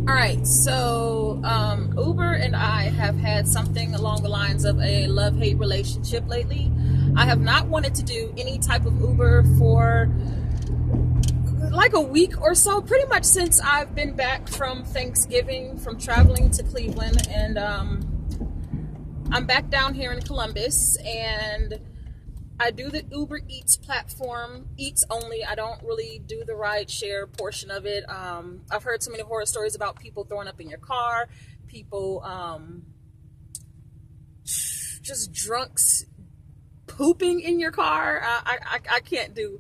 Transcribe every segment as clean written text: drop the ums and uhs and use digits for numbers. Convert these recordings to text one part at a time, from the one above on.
All right, so Uber and I have had something along the lines of a love-hate relationship lately. I have not wanted to do any type of Uber for like a week or so, pretty much since I've been back from Thanksgiving, from traveling to Cleveland, and I'm back down here in Columbus, and I do the Uber Eats platform, Eats only. I don't really do the ride share portion of it. I've heard so many horror stories about people throwing up in your car, people just drunks pooping in your car. I can't deal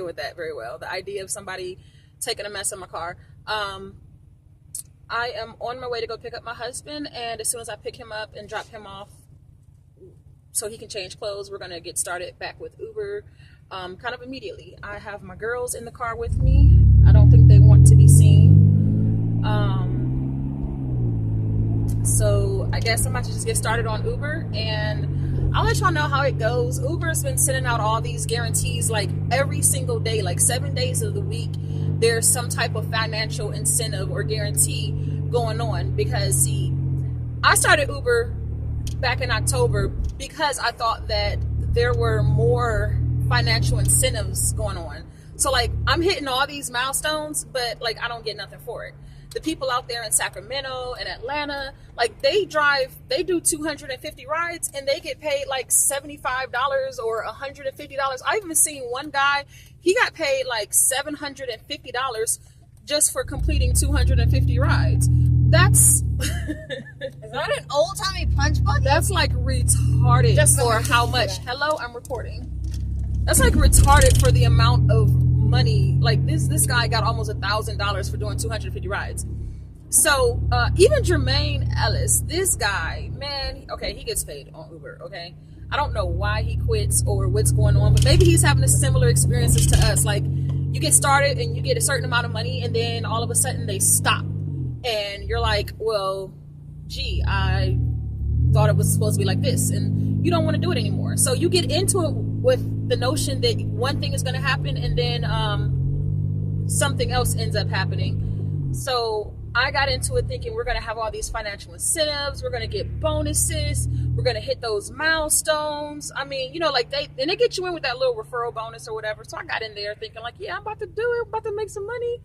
with that very well. The idea of somebody taking a mess in my car. I am on my way to go pick up my husband, and as soon as I pick him up and drop him off so he can change clothes, we're going to get started back with Uber kind of immediately. I have my girls in the car with me. I don't think they want to be seen. So I guess I'm about to just get started on Uber, and I'll let y'all know how it goes. Uber's been sending out all these guarantees like every single day, like 7 days of the week. There's some type of financial incentive or guarantee going on because, see, I started Uber back in October because I thought that there were more financial incentives going on. So like I'm hitting all these milestones, but like I don't get nothing for it. The people out there in Sacramento and Atlanta, like they do 250 rides and they get paid like $75 or $150. I even seen one guy, he got paid like $750 just for completing 250 rides. That's Is that an old timey punch buggy? That's like retarded just for how much. Hello, I'm recording. That's like retarded for the amount of money. Like this guy got almost $1,000 for doing 250 rides. So even Jermaine Ellis, this guy, man, okay, he gets paid on Uber. Okay, I don't know why he quits or what's going on, but maybe he's having a similar experiences to us. Like you get started and you get a certain amount of money, and then all of a sudden they stop. And you're like, well, gee, I thought it was supposed to be like this, and you don't want to do it anymore. So you get into it with the notion that one thing is going to happen, and then something else ends up happening. So I got into it thinking we're going to have all these financial incentives, we're going to get bonuses, we're going to hit those milestones. I mean, you know, like they get you in with that little referral bonus or whatever. So I got in there thinking like, yeah, I'm about to do it, I'm about to make some money.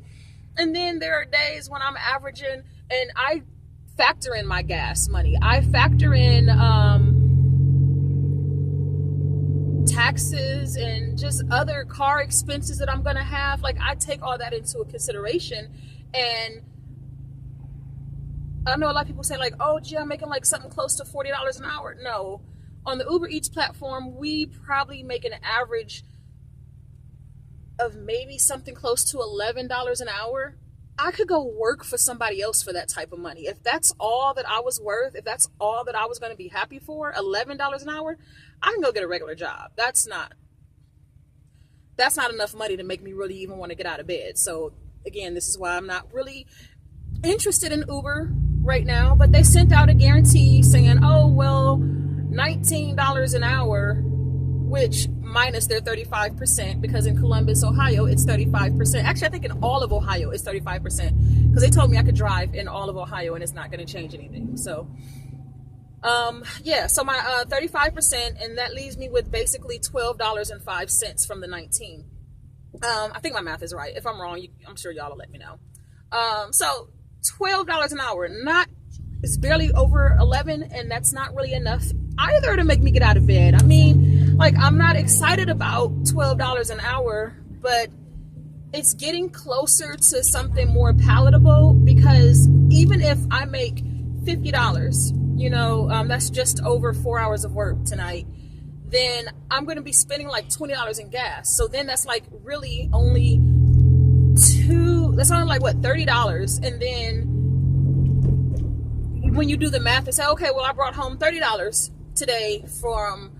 And then there are days when I'm averaging, and I factor in my gas money. I factor in taxes and just other car expenses that I'm going to have. Like I take all that into a consideration. And I know a lot of people say like, oh, gee, I'm making like something close to $40 an hour. No, on the Uber Eats platform, we probably make an average of maybe something close to $11 an hour. I could go work for somebody else for that type of money. If that's all that I was worth, if that's all that I was going to be happy for, $11 an hour, I can go get a regular job. That's not enough money to make me really even want to get out of bed. So again, this is why I'm not really interested in Uber right now. But they sent out a guarantee saying, oh, well, $19 an hour, which minus their 35%, because in Columbus, Ohio, it's 35%. Actually, I think in all of Ohio, it's 35%, because they told me I could drive in all of Ohio and it's not going to change anything. So, yeah, so my 35%, and that leaves me with basically $12.05 from the 19. I think my math is right. If I'm wrong, I'm sure y'all will let me know. So $12 an hour, it's barely over 11, and that's not really enough either to make me get out of bed. I mean, like, I'm not excited about $12 an hour, but it's getting closer to something more palatable, because even if I make $50, you know, that's just over 4 hours of work tonight, then I'm going to be spending like $20 in gas. So then that's like really only that's only like what, $30. And then when you do the math and say, okay, well, I brought home $30 today from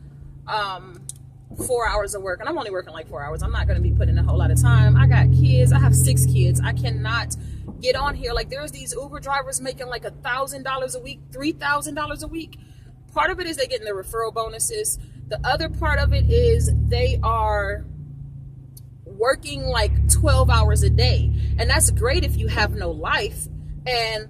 4 hours of work, and I'm only working like 4 hours. I'm not going to be putting in a whole lot of time. I got kids. I have 6 kids. I cannot get on here. Like, there's these Uber drivers making like $1,000 a week, $3,000 a week. Part of it is they getting the referral bonuses. The other part of it is they are working like 12 hours a day. And that's great if you have no life. And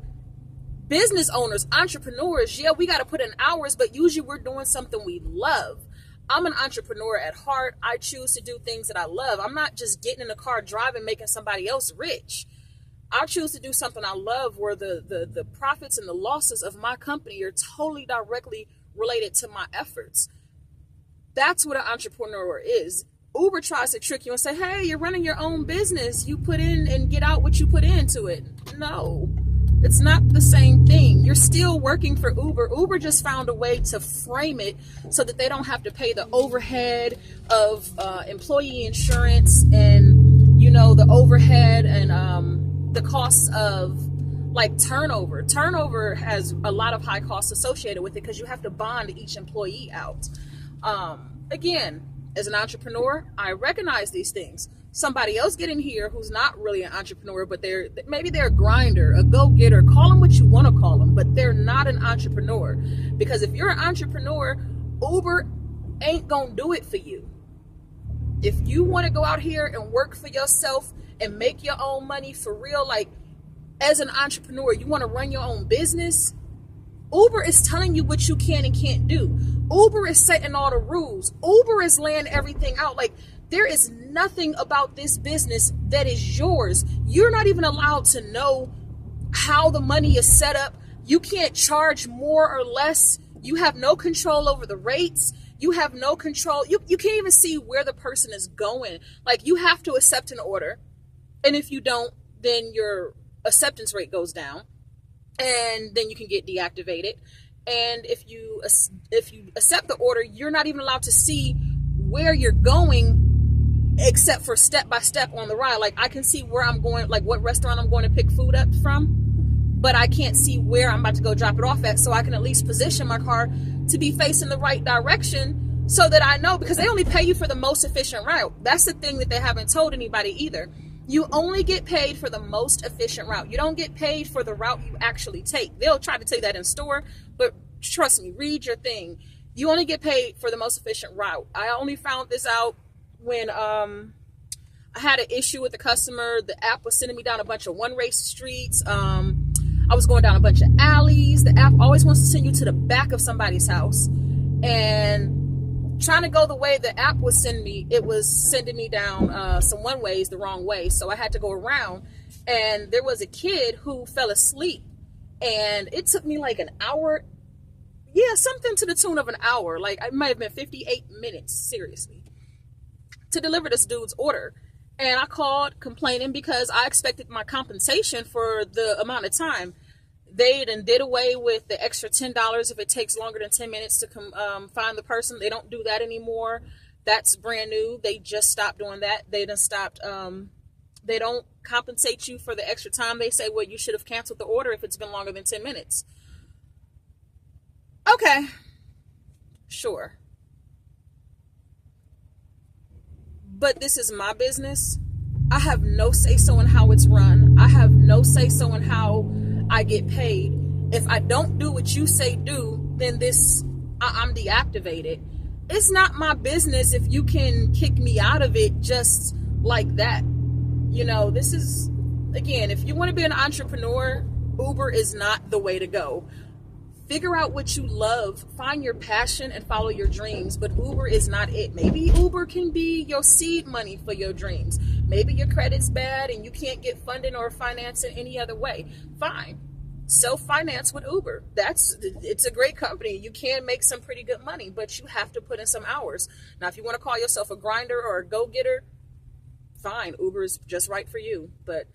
business owners, entrepreneurs, yeah, we got to put in hours, but usually we're doing something we love. I'm an entrepreneur at heart. I choose to do things that I love. I'm not just getting in a car driving, making somebody else rich. I choose to do something I love where the profits and the losses of my company are totally directly related to my efforts. That's what an entrepreneur is. Uber tries to trick you and say, hey, you're running your own business. You put in and get out what you put into it. No, it's not the same thing. You're still working for Uber. Uber just found a way to frame it so that they don't have to pay the overhead of employee insurance and, the overhead and the costs of like turnover. Turnover has a lot of high costs associated with it because you have to bond each employee out. Again, as an entrepreneur, I recognize these things. Somebody else getting here who's not really an entrepreneur, but maybe they're a grinder, a go-getter, call them what you want to call them, but they're not an entrepreneur. Because if you're an entrepreneur, Uber ain't gonna do it for you. If you want to go out here and work for yourself and make your own money for real, like as an entrepreneur, you want to run your own business, Uber is telling you what you can and can't do. Uber is setting all the rules. Uber is laying everything out. Like, there is nothing about this business that is yours. You're not even allowed to know how the money is set up. You can't charge more or less. You have no control over the rates. You have no control. You can't even see where the person is going. Like, you have to accept an order. And if you don't, then your acceptance rate goes down. And then you can get deactivated. And if you accept the order, you're not even allowed to see where you're going except for step by step on the ride. Like, I can see where I'm going, like what restaurant I'm going to pick food up from, but I can't see where I'm about to go drop it off at, so I can at least position my car to be facing the right direction so that I know, because they only pay you for the most efficient route. That's the thing that they haven't told anybody either. You only get paid for the most efficient route. You don't get paid for the route you actually take. They'll try to tell you that in store, but trust me, read your thing. You only get paid for the most efficient route. I only found this out when I had an issue with the customer. The app was sending me down a bunch of one-way streets. I was going down a bunch of alleys. The app always wants to send you to the back of somebody's house. And trying to go the way the app was sending me, it was sending me down some one-ways the wrong way. So I had to go around. And there was a kid who fell asleep. And it took me like an hour. Yeah, something to the tune of an hour. Like, it might have been 58 minutes, seriously, to deliver this dude's order. And I called complaining because I expected my compensation for the amount of time. They then did away with the extra $10 if it takes longer than 10 minutes to find the person. They don't do that anymore. That's brand new. They just stopped doing that. They done stopped. They don't compensate you for the extra time. They say, well, you should have canceled the order if it's been longer than 10 minutes. Okay, sure. But this is my business. I have no say-so in how it's run. I have no say-so in how I get paid. If I don't do what you say do, then I'm deactivated. It's not my business if you can kick me out of it just like that. This is, again, if you want to be an entrepreneur, Uber is not the way to go. Figure out what you love, find your passion, and follow your dreams. But Uber is not it. Maybe Uber can be your seed money for your dreams. Maybe your credit's bad and you can't get funding or financing any other way. Fine. Self-finance with Uber. It's a great company. You can make some pretty good money, but you have to put in some hours. Now, if you want to call yourself a grinder or a go-getter, fine. Uber is just right for you. But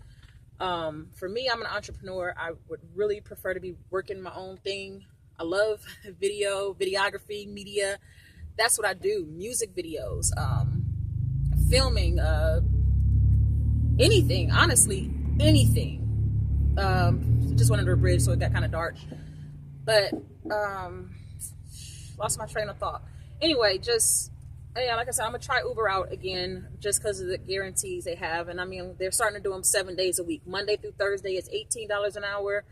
for me, I'm an entrepreneur. I would really prefer to be working my own thing. I love videography, media. That's what I do. Music videos, filming, anything, honestly, anything. Just went under a bridge, so it got kind of dark. But lost my train of thought. Anyway, like I said, I'm gonna try Uber out again just because of the guarantees they have. And I mean, they're starting to do them 7 days a week. Monday through Thursday is $18 an hour.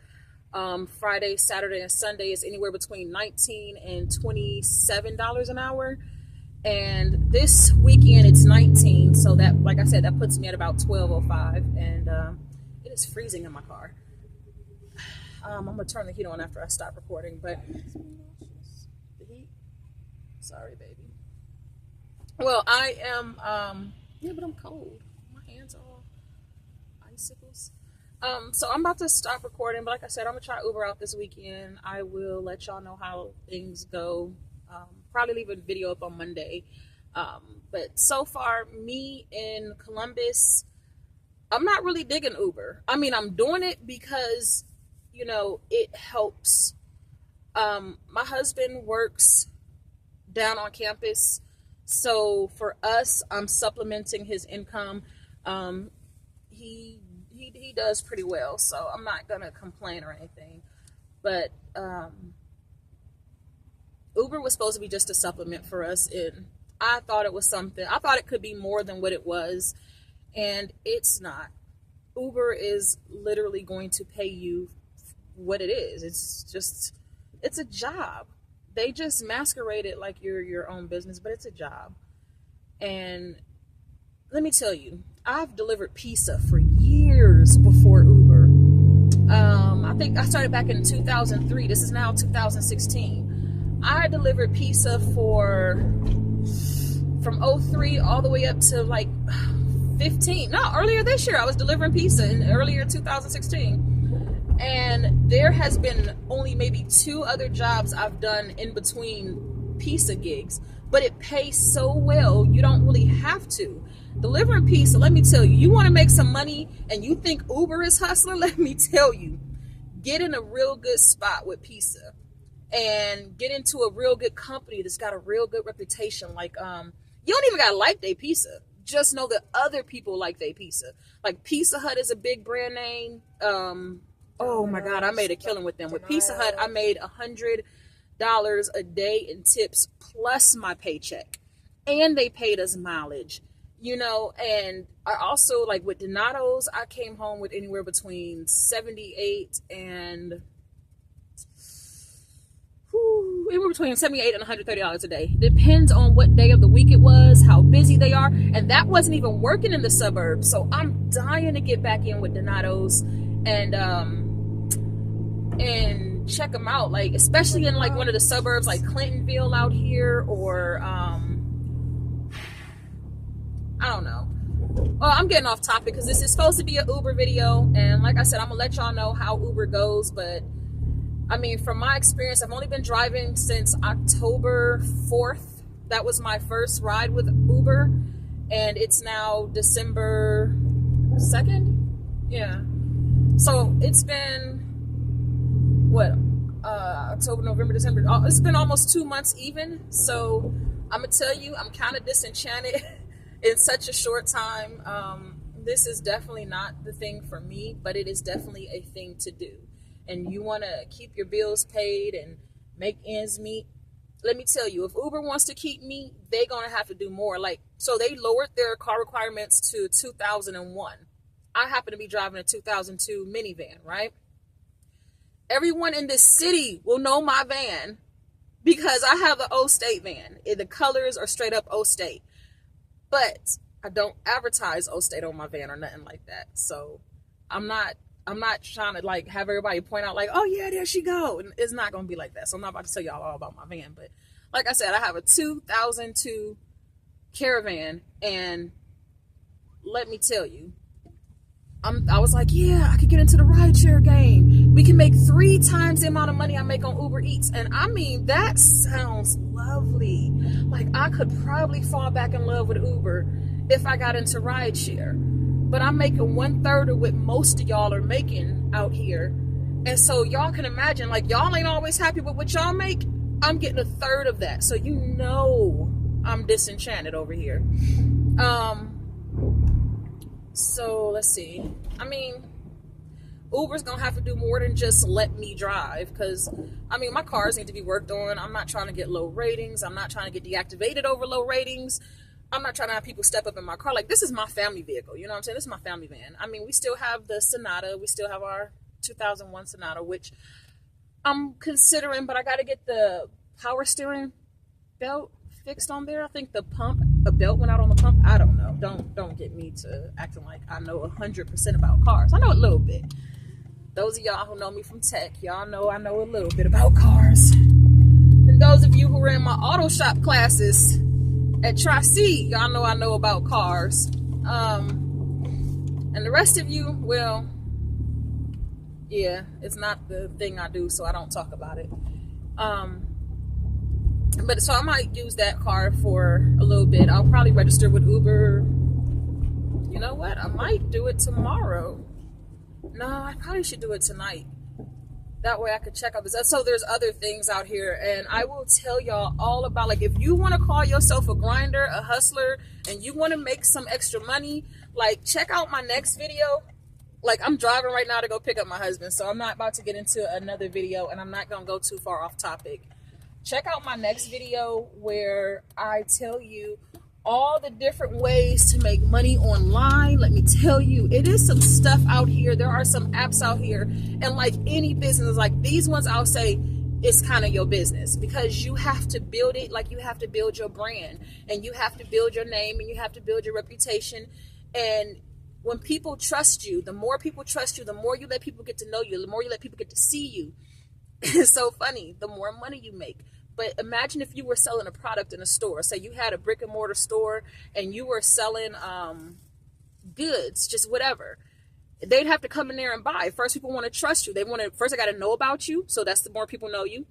Friday, Saturday, and Sunday is anywhere between $19 and $27 an hour. And this weekend it's 19. So that, like I said, that puts me at about $12.05. And it is freezing in my car. I'm gonna turn the heat on after I stop recording, but the heat. Sorry, baby. Well, I am. Yeah, but I'm cold. My hands are all icicles. So I'm about to stop recording, but like I said, I'm gonna try Uber out this weekend. I will let y'all know how things go. Probably leave a video up on Monday. But so far, me in Columbus, I'm not really digging Uber. I mean, I'm doing it because, you know, it helps. My husband works down on campus, so for us, I'm supplementing his income. He does pretty well, so I'm not gonna complain or anything. But Uber was supposed to be just a supplement for us, and I thought it was something. I thought it could be more than what it was, and it's not. Uber is literally going to pay you what it is. It's a job. They just masquerade it like you're your own business, but it's a job. And let me tell you, I've delivered pizza for years before Uber. I think I started back in 2003. This is now 2016. I delivered pizza from 03 all the way up to like 15. No, earlier this year I was delivering pizza in earlier 2016. And there has been only maybe 2 other jobs I've done in between pizza gigs, but it pays so well you don't really have to. Delivering pizza, let me tell you, you want to make some money and you think Uber is hustler, let me tell you, get in a real good spot with pizza and get into a real good company that's got a real good reputation. Like, you don't even got to like their pizza. Just know that other people like their pizza. Like Pizza Hut is a big brand name. Oh my God, I made a killing with them. With Pizza Hut, I made $100 a day in tips plus my paycheck. And they paid us mileage, you know. And I also, like with Donato's, I came home with anywhere between $78 and $130 a day. Depends on what day of the week it was, how busy they are. And that wasn't even working in the suburbs. So I'm dying to get back in with Donato's and check them out, like especially in like one of the suburbs like Clintonville out here, or I don't know. Well, I'm getting off topic because this is supposed to be an Uber video, and like I said, I'm gonna let y'all know how Uber goes. But I mean, from my experience, I've only been driving since October 4th. That was my first ride with Uber, and it's now December 2nd. Yeah, so it's been what, October, November, December. It's been almost 2 months even. So I'm gonna tell you, I'm kind of disenchanted in such a short time. This is definitely not the thing for me, but it is definitely a thing to do. And you want to keep your bills paid and make ends meet. Let me tell you, if Uber wants to keep me, they're gonna have to do more. Like, so they lowered their car requirements to 2001. I happen to be driving a 2002 minivan, right? Everyone in this city will know my van because I have the O State van. The colors are straight up O State. But I don't advertise O State on my van or nothing like that. So I'm not trying to like have everybody point out like, oh yeah, there she go. And it's not going to be like that. So I'm not about to tell y'all all about my van. But like I said, I have a 2002 Caravan. And let me tell you, I was like, yeah, I could get into the rideshare game. We can make 3 times the amount of money I make on Uber Eats. And I mean, that sounds lovely. Like, I could probably fall back in love with Uber if I got into rideshare. But I'm making 1/3 of what most of y'all are making out here. And so y'all can imagine, like, y'all ain't always happy with what y'all make. I'm getting 1/3 of that. So you know I'm disenchanted over here. So let's see. I mean, Uber's gonna have to do more than just let me drive, because I mean, my cars need to be worked on. I'm not trying to get low ratings. I'm not trying to get deactivated over low ratings. I'm not trying to have people step up in my car. Like, this is my family vehicle, you know what I'm saying? This is my family van. I mean, we still have the Sonata. We still have our 2001 Sonata, which I'm considering, but I got to get the power steering belt fixed on there. I think the belt went out on the pump. I don't know. Don't get me to acting like I know 100% about cars. I know a little bit. Those of y'all who know me from tech, y'all know I know a little bit about cars. And those of you who are in my auto shop classes at Tri-C, y'all know I know about cars. And the rest of you, well, yeah, it's not the thing I do, so I don't talk about it. But so I might use that car for a little bit. I'll probably register with Uber. You know what? I might do it tomorrow. No, I probably should do it tonight. That way I could check out this. So there's other things out here, and I will tell y'all all about, like, if you want to call yourself a grinder, a hustler, and you want to make some extra money, like, check out my next video. Like, I'm driving right now to go pick up my husband, so I'm not about to get into another video, and I'm not going to go too far off topic. Check out my next video where I tell you all the different ways to make money online. Let me tell you, it is some stuff out here. There are some apps out here, and like any business, like these ones, I'll say it's kind of your business, because you have to build it. Like, you have to build your brand, and you have to build your name, and you have to build your reputation. And when people trust you, the more people trust you, the more you let people get to know you, the more you let people get to see you. It's so funny, the more money you make. But imagine if you were selling a product in a store. Say you had a brick and mortar store and you were selling goods, just whatever. They'd have to come in there and buy. First, people want to trust you. They got to know about you. So that's the more people know you.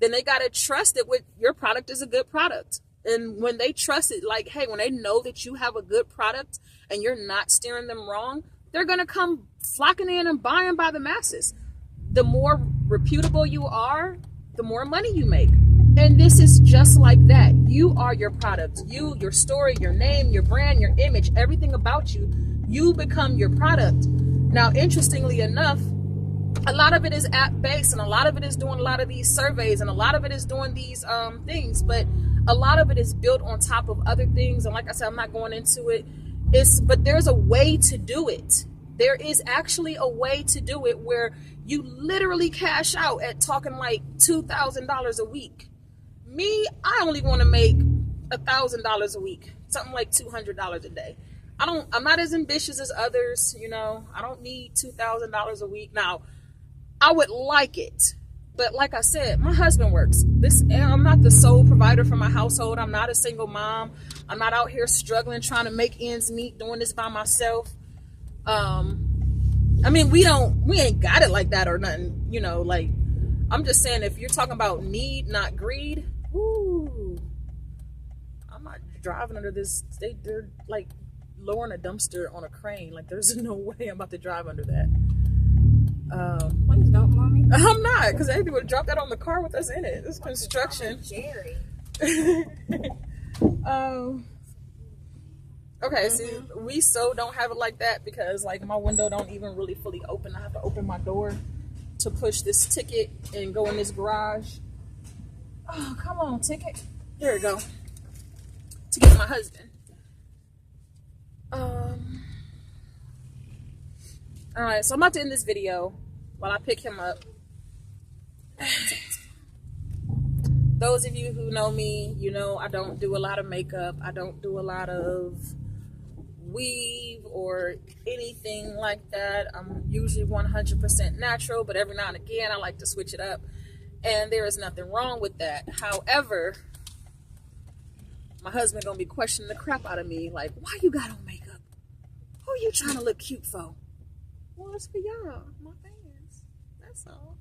Then they got to trust that your product is a good product. And when they trust it, like, hey, when they know that you have a good product and you're not steering them wrong, they're going to come flocking in and buying by the masses. The more reputable you are, the more money you make. And this is just like that. You are your product. You, your story, your name, your brand, your image, everything about you, you become your product. Now, interestingly enough, a lot of it is app-based, and a lot of it is doing a lot of these surveys, and a lot of it is doing these things, but a lot of it is built on top of other things. And like I said, I'm not going into it. But there's a way to do it. There is actually a way to do it where you literally cash out at talking like $2,000 a week. Me, I only want to make $1,000 a week, something like $200 a day. I'm not as ambitious as others, you know. I don't need $2,000 a week. Now, I would like it, but like I said, my husband works. I'm not the sole provider for my household. I'm not a single mom. I'm not out here struggling, trying to make ends meet, doing this by myself. I mean, we ain't got it like that or nothing, you know. Like, I'm just saying, if you're talking about need, not greed. Ooh, I'm not driving under this. They're like lowering a dumpster on a crane. Like, there's no way I'm about to drive under that. Please don't, mommy. I'm not, because they would drop that on the car with us in it. This construction. Jerry. Okay, see, we so don't have it like that, because like my window don't even really fully open. I have to open my door to push this ticket and go in this garage. Oh, come on, ticket. There we go. To get my husband. All right, so I'm about to end this video while I pick him up. Those of you who know me, you know I don't do a lot of makeup. I don't do a lot of weave or anything like that. I'm usually 100% natural, but every now and again I like to switch it up. And there is nothing wrong with that. However, my husband gonna be questioning the crap out of me, like, why you got on makeup? Who you trying to look cute for? Well, it's for y'all, my fans. That's all.